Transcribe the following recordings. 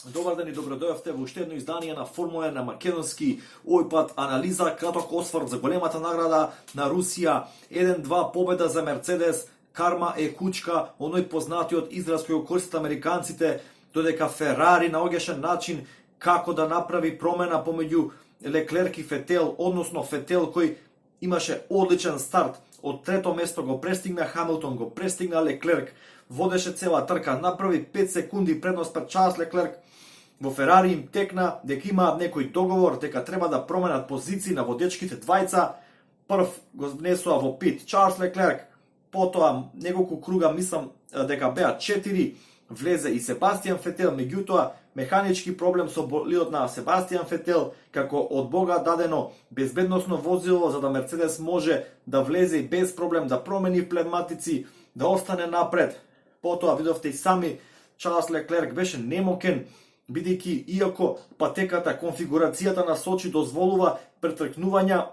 Добар ден и добродојавте во уште едно издание на Формула на македонски. Овој пат анализа, краток осврт за големата награда на Русија. 1-2 победа за Мерцедес. Карма е кучка, оној познатиот израз кој го користат американците, додека Ферари наоѓаше начин како да направи промена помеѓу Леклерк и Фетел, односно Фетел кој имаше одличен старт. Од трето место го престигна Хамилтон, го престигна Леклерк, водеше цела трка, направи 5 секунди предност пред Чарлс Леклерк. Во Ферари им текна дека имаат некој договор, дека треба да променат позиции на водечките двајца. Прв го внесува во пит Чарлс Леклерк, потоа неколку круга, мислам дека беа 4, влезе и Себастијан Фетел, меѓутоа механички проблем со болидот на Себастијан Фетел, како од Бога дадено безбедносно возило за да Мерцедес може да влезе и без проблем да промени плевматици, да остане напред. Потоа видовте и сами, Чарлс Леклерк беше немокен, бидејќи иако патеката, конфигурацијата на Сочи дозволува претркнувања,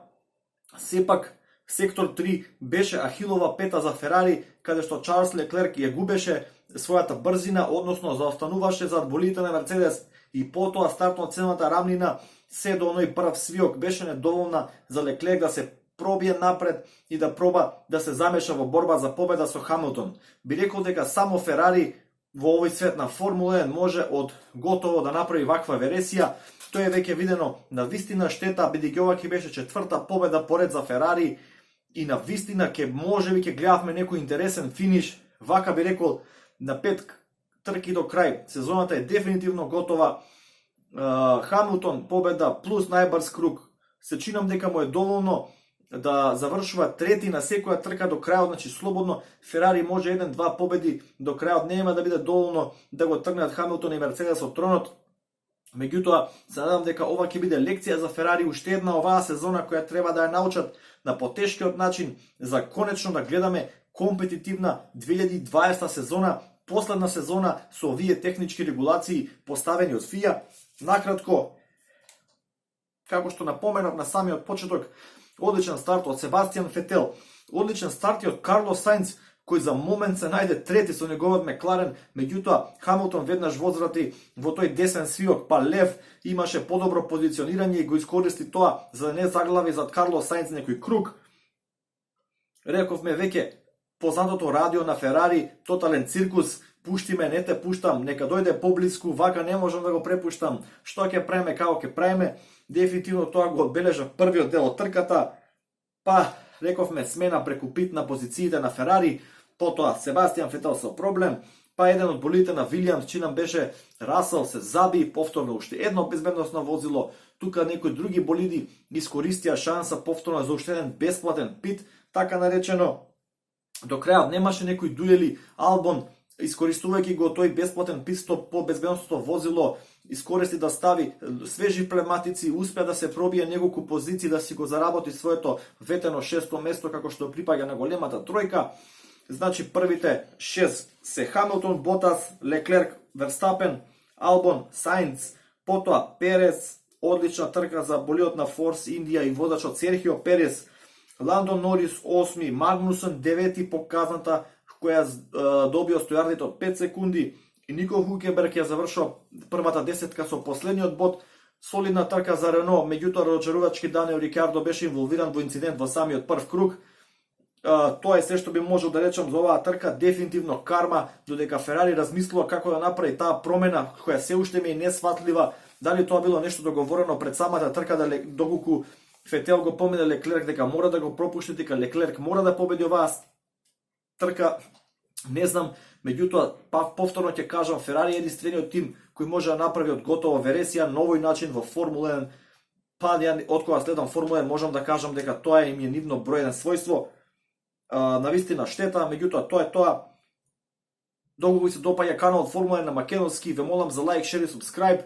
сепак сектор 3 беше ахилова пета за Ферари, каде што Чарлс Леклерк ја губеше својата брзина, односно заостануваше зад болидите на Мерцедес, и потоа стартно-целната рамнина се до оној прв свиок беше недоволна за Леклерк да се пробие напред и да проба да се замеша во борба за победа со Хамилтон. Би рекол дека само Ферари во овој свет на Формула 1 може од готово да направи ваква вересија. Тоа е веќе видено на вистина штета, бидејќи ова ќе беше четврта победа поред за Ферари и на вистина ќе можеби ќе гледавме некој интересен финиш. Вака би рекол, на 5 трки до крај, сезоната е дефинитивно готова. Хамилтон победа плюс најбрз круг, се чинам дека му е доволно да завршува трети на секоја трка до крајот, значи слободно Ферари може 1-2 победи до крајот, нема да биде доволно да го тргнат Хамилтон и Мерцедес од тронот. Меѓутоа, се надам дека ова ќе биде лекција за Ферари, уште една оваа сезона која треба да ја научат на потешкиот начин, за конечно да гледаме компетитивна 2020 сезона, последна сезона со овие технички регулации поставени од ФИА. Накратко, како што напоменав на самиот почеток, одличен старт од Себастијан Фетел, одличен старт и од Карлос Сајнц, кој за момент се најде трети со неговиот Мекларен, меѓутоа Хамилтон веднаш возврати во тој десен свиок, па лев, имаше подобро позиционирање и го искористи тоа за да не заглави зад Карлос Сајнц некој круг. Рековме веќе, познатото радио на Ферари, тотален циркус, пушти ме, не те пуштам, нека дојде поблиску, вака не можам да го препуштам, што ќе правиме, како ќе правиме. Дефинитивно тоа го одбележа првиот дел од трката, па рековме смена преку пит на позициите на Ферари, потоа Себастијан Фетел со проблем, па еден од болидите на Вилијамс, чинам беше Расел, се заби, повторно уште едно безбедносно возило, тука некои други болиди искористија шанса повторно за уште еден бесплатен пит, така наречено. До крајот немаше некои дуели, Албон, искористувајќи го тој бесплатен пит-стоп по безбедносното возило, искористи да стави свежи плевматици, успеа да се пробие неколку позиции, да си го заработи своето ветено шесто место како што припаѓа на големата тројка. Значи првите 6 се Хамилтон, Ботас, Леклерк, Верстапен, Албон, Сајнц, потоа Перес, одлична трка за болидот на Форс Индија и водачот Серхио Перес, Ландон Норис 8, Магнусен 9 по казната која добија стојардите од 5 секунди, и Нико Хулкенберг ја завршува првата десетка со последниот бод. Солидна трка за Рено, меѓутоа разочарувачки Даниел Рикардо беше инволвиран во инцидент во самиот прв круг. Тоа е се што би можел да речам за оваа трка, дефинитивно карма, додека Ферари размислува како да направи таа промена, која се уште ми е несватлива, дали тоа било нешто договорено пред самата трка, доколку Фетел го помине Леклерк дека мора да го пропушти, дека Леклерк мора да победи оваа трка, не знам, меѓутоа повторно ќе кажам, Ферари е единствениот тим кој може да направи од готова вересија новој начин во Формула 1. Па од кога следам Формула 1 можам да кажам дека тоа им е нивно број 1 својство. Навистина штета, меѓутоа тоа е тоа. Доколку ви се допаѓа каналот Формула 1 на македонски, ве молам за лайк, шер и субскрајб.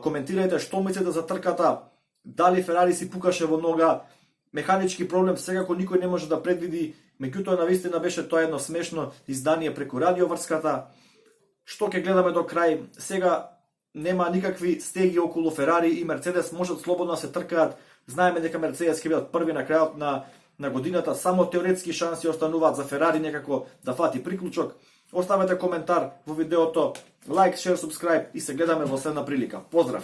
Коментирајте што мислите за трката, дали Ферари си пукаше во нога. Механички проблем секако никој не може да предвиди, меѓутоа навистина беше тоа едно смешно издание преку радиоврската. Што ќе гледаме до крај? Сега нема никакви стеги околу Ферари и Мерцедес, можат слободно да се тркаат. Знаеме дека Мерцедес ќе бидат први на крајот на годината, само теоретски шанси остануваат за Ферари некако да фати приклучок. Оставете коментар во видеото, Лайк, шер, субскрайб и се гледаме во следна прилика. Поздрав!